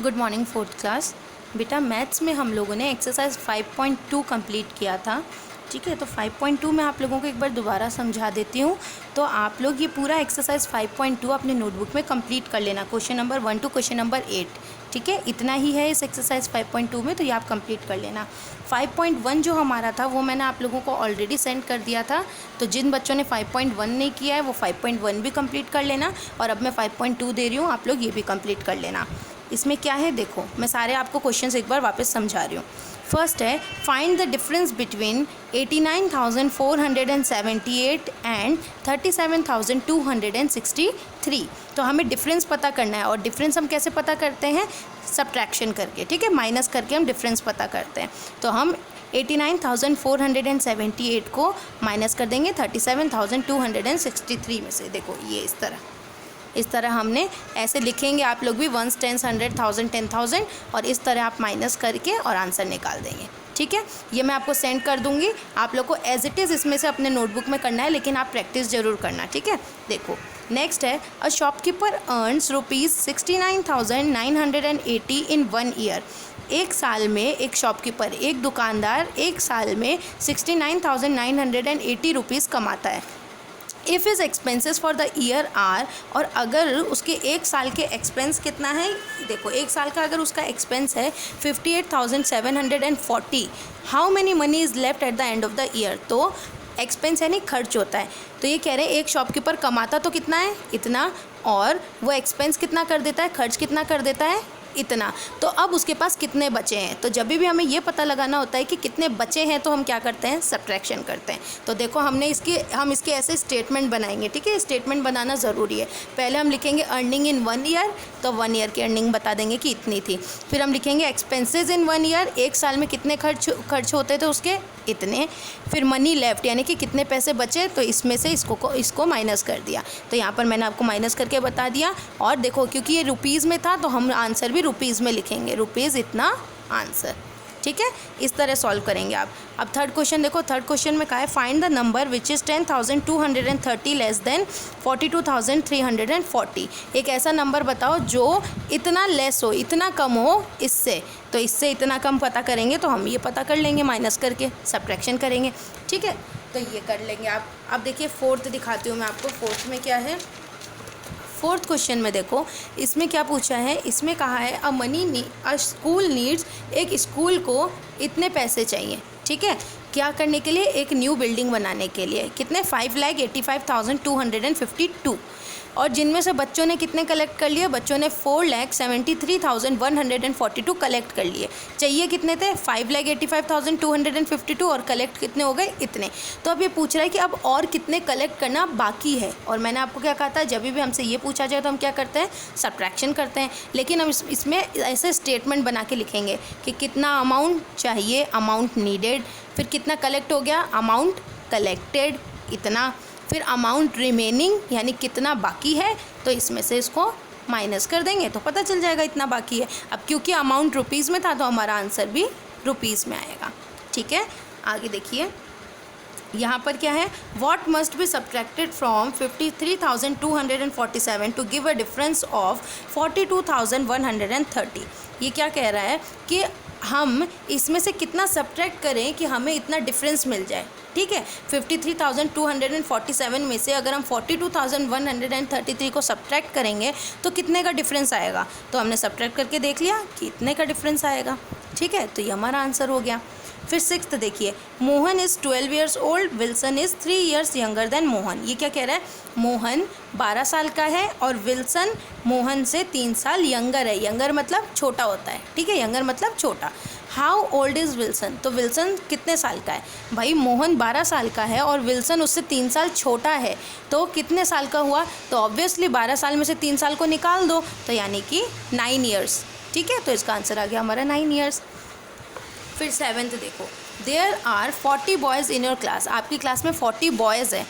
Good morning fourth class. बेटा maths में हम लोगों ने एक्सरसाइज 5.2 कंप्लीट किया था। ठीक है, तो 5.2 मैं आप लोगों को एक बार दोबारा समझा देती हूँ। तो आप लोग ये पूरा एक्सरसाइज 5.2 अपने नोटबुक में कंप्लीट कर लेना, question number 1 to question number 8। ठीक है, इतना ही है इस एक्सरसाइज 5.2 में, तो ये आप कंप्लीट कर लेना। 5.1 जो हमारा था वो मैंने आप लोगों को ऑलरेडी सेंड कर दिया था, तो जिन बच्चों ने 5.1 नहीं किया है वो 5.1 भी कंप्लीट कर लेना, और अब मैं 5.2 दे रही हूँ, आप लोग ये भी कंप्लीट कर लेना। इसमें क्या है देखो, मैं सारे आपको क्वेश्चंस एक बार वापस समझा रही हूँ। फर्स्ट है, find the difference between 89,478 and 37,263। तो हमें डिफरेंस पता करना है, और डिफरेंस हम कैसे पता करते हैं? सब्ट्रैक्शन करके। ठीक है, माइनस करके हम डिफरेंस पता करते हैं। तो हम 89,478 को माइनस कर देंगे 37,263 में से। देखो ये इस तरह हमने ऐसे लिखेंगे, आप लोग भी 1s 10s 100 1000 10,000, और इस तरह आप माइनस करके और आंसर निकाल देंगे। ठीक है, ये मैं आपको सेंड कर दूंगी, आप लोग को एज इट इज़ इसमें से अपने नोटबुक में करना है, लेकिन आप प्रैक्टिस ज़रूर करना। ठीक है, देखो नेक्स्ट है, a shopkeeper earns ₹60,980 in 1 year. एक साल में एक शॉपकीपर, एक दुकानदार एक साल में 69,980 रुपीज़ कमाता है। If his expenses for the year are, और अगर उसके एक साल के एक्सपेंस कितना है, देखो एक साल का अगर उसका एक्सपेंस है 58,740, how many money is left at the end of the year. तो एक्सपेंस यानी खर्च होता है, तो ये कह रहे हैं एक शॉपकीपर कमाता तो कितना है, इतना, और वो एक्सपेंस कितना कर देता है, खर्च कितना कर देता है, इतना। तो अब उसके पास कितने बचे हैं, तो जब भी हमें ये पता लगाना होता है कि कितने बचे हैं, तो हम क्या करते हैं, सब्ट्रैक्शन करते हैं। तो देखो हम इसके ऐसे स्टेटमेंट बनाएंगे। ठीक है, स्टेटमेंट बनाना ज़रूरी है। पहले हम लिखेंगे अर्निंग इन 1 ईयर, तो 1 ईयर की अर्निंग बता देंगे कि इतनी थी। फिर हम लिखेंगे एक्सपेंसेस इन 1 ईयर, एक साल में कितने खर्च होते थे उसके, इतने। फिर मनी लेफ्ट यानी कि कितने पैसे बचे, तो इसमें से इसको माइनस कर दिया। तो यहाँ पर मैंने आपको माइनस करके बता दिया। और देखो क्योंकि ये रुपीज़ में था, तो हम आंसर भी रुपीज़ में लिखेंगे, रुपीज़ इतना आंसर। ठीक है, इस तरह सॉल्व करेंगे आप। अब थर्ड क्वेश्चन देखो, थर्ड क्वेश्चन में कहा है, find the number which is 10,230 less than 42,340। एक ऐसा नंबर बताओ जो इतना लेस हो, इतना कम हो इससे। तो इससे इतना कम पता करेंगे, तो हम ये पता कर लेंगे माइनस करके, सब्ट्रैक्शन करेंगे। ठीक है, तो ये कर लेंगे आप। अब देखिए फोर्थ दिखाती हूँ मैं आपको, फोर्थ में क्या है। फोर्थ क्वेश्चन में देखो, इसमें क्या पूछा है, इसमें कहा है अ स्कूल नीड्स, एक स्कूल को इतने पैसे चाहिए। ठीक है, क्या करने के लिए, एक न्यू बिल्डिंग बनाने के लिए। कितने, 5,85,252, और जिनमें से बच्चों ने कितने कलेक्ट कर लिए, बच्चों ने 4,73,142 कलेक्ट कर लिए। चाहिए कितने थे, 5,85,252, और कलेक्ट कितने हो गए, इतने। तो अब ये पूछ रहा है कि अब और कितने कलेक्ट करना बाकी है, और मैंने आपको क्या कहा था, जब भी हमसे ये पूछा जाए तो हम क्या करते हैं, सब्ट्रैक्शन करते हैं। लेकिन हम इसमें ऐसे स्टेटमेंट बना के लिखेंगे कि कितना अमाउंट चाहिए, अमाउंट नीडेड, फिर कितना कलेक्ट हो गया, अमाउंट कलेक्टेड, इतना, फिर अमाउंट रिमेनिंग यानी कितना बाकी है, तो इसमें से इसको माइनस कर देंगे तो पता चल जाएगा इतना बाकी है। अब क्योंकि अमाउंट रुपीज़ में था, तो हमारा आंसर भी रुपीज़ में आएगा। ठीक है, आगे देखिए यहाँ पर क्या है, what must be subtracted from 53,247 to give a difference of 42,130। ये क्या कह रहा है कि हम इसमें से कितना सब्ट्रैक्ट करें कि हमें इतना डिफरेंस मिल जाए। ठीक है, 53,247 में से अगर हम 42,133 को सब्ट्रैक्ट करेंगे तो कितने का डिफरेंस आएगा। तो हमने सब्ट्रैक्ट करके देख लिया कि इतने का डिफरेंस आएगा। ठीक है, तो ये हमारा आंसर हो गया। फिर सिक्स्थ देखिए, Mohan is 12 years old, Wilson is 3 years younger than Mohan. ये क्या कह रहा है, मोहन 12 साल का है और विल्सन मोहन से 3 साल यंगर है। यंगर मतलब छोटा होता है। ठीक है, यंगर मतलब छोटा। हाउ ओल्ड इज़ विल्सन, तो विल्सन कितने साल का है, भाई मोहन 12 साल का है और विल्सन उससे 3 साल छोटा है, तो कितने साल का हुआ, तो ऑब्वियसली 12 साल में से 3 साल को निकाल दो, तो यानी कि 9 ईयर्स। ठीक है, तो इसका आंसर आ गया हमारा 9 ईयर्स। फिर सेवेंथ देखो, there are 40 boys in your class. आपकी क्लास में 40 बॉयज़ हैं।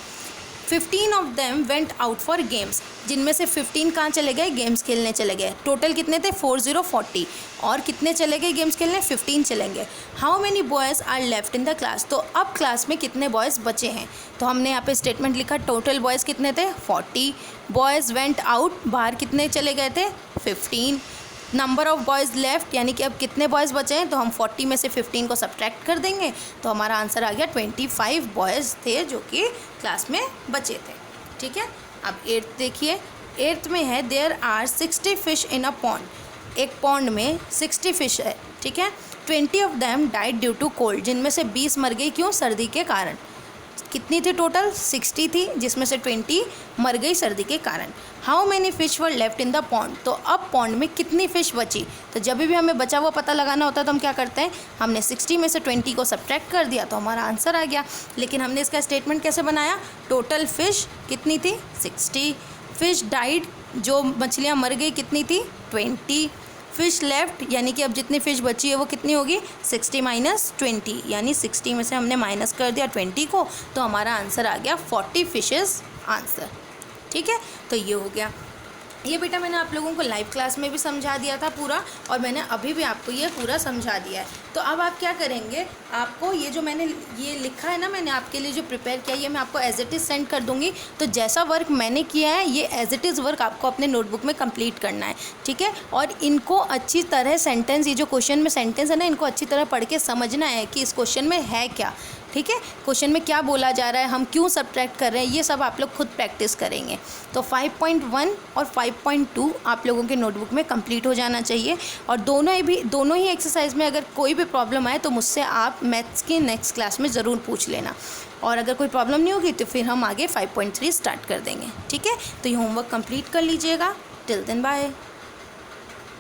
15 of them went out for games, जिनमें से 15 कहाँ चले गए, गेम्स खेलने चले गए। टोटल कितने थे, 40, और कितने चले गए गेम्स खेलने, 15 चलेंगे। How many boys are left in the class, तो अब क्लास में कितने बॉयज़ बचे हैं। तो हमने यहाँ पे स्टेटमेंट लिखा, टोटल बॉयज़ कितने थे, 40, बॉयज़ वेंट आउट, बाहर कितने चले गए थे, 15, नंबर ऑफ़ बॉयज़ लेफ्ट, यानी कि अब कितने बॉयज़ बचे हैं, तो हम 40 में से 15 को सब्ट्रैक्ट कर देंगे, तो हमारा आंसर आ गया 25 बॉयज़ थे जो कि क्लास में बचे थे। ठीक है, अब 8th देखिए। 8th में है there are 60 fish in a pond. एक पॉन्ड में 60 फिश है। ठीक है, 20 of them died due to cold, जिनमें से 20 मर गई, क्यों, सर्दी के कारण। कितनी थी टोटल, 60 थी, जिसमें से 20 मर गई सर्दी के कारण। How many fish were left in the pond, तो अब पॉन्ड में कितनी फ़िश बची। तो जब भी हमें बचा हुआ पता लगाना होता है तो हम क्या करते हैं, हमने 60 में से 20 को सब्ट्रैक्ट कर दिया तो हमारा आंसर आ गया। लेकिन हमने इसका स्टेटमेंट कैसे बनाया, टोटल फ़िश कितनी थी, 60। फिश डाइड, जो मछलियाँ मर गई, कितनी थी, 20। फिश लेफ्ट, यानी कि अब जितनी फ़िश बची है वो कितनी होगी, 60 माइनस 20, यानी 60 में से हमने माइनस कर दिया 20 को, तो हमारा आंसर आ गया 40 फिशेस आंसर। ठीक है, तो ये हो गया। ये बेटा मैंने आप लोगों को लाइव क्लास में भी समझा दिया था पूरा, और मैंने अभी भी आपको ये पूरा समझा दिया है। तो अब आप क्या करेंगे, आपको ये जो मैंने ये लिखा है ना, मैंने आपके लिए जो प्रिपेयर किया है, ये मैं आपको एज इट इज़ सेंड कर दूँगी। तो जैसा वर्क मैंने किया है, ये एज इट इज़ वर्क आपको अपने नोटबुक में कंप्लीट करना है। ठीक है, और इनको अच्छी तरह सेंटेंस, ये जो क्वेश्चन में सेंटेंस है ना, इनको अच्छी तरह पढ़ के समझना है कि इस क्वेश्चन में है क्या। ठीक है, क्वेश्चन में क्या बोला जा रहा है, हम क्यों सब्ट्रैक्ट कर रहे हैं, ये सब आप लोग खुद प्रैक्टिस करेंगे। तो 5.1 और 5.2 आप लोगों के नोटबुक में कंप्लीट हो जाना चाहिए। और दोनों ही एक्सरसाइज में अगर कोई भी प्रॉब्लम आए तो मुझसे आप मैथ्स की नेक्स्ट क्लास में ज़रूर पूछ लेना, और अगर कोई प्रॉब्लम नहीं होगी तो फिर हम आगे 5.3 स्टार्ट कर देंगे। ठीक है, तो ये होमवर्क कंप्लीट कर लीजिएगा। Till then bye.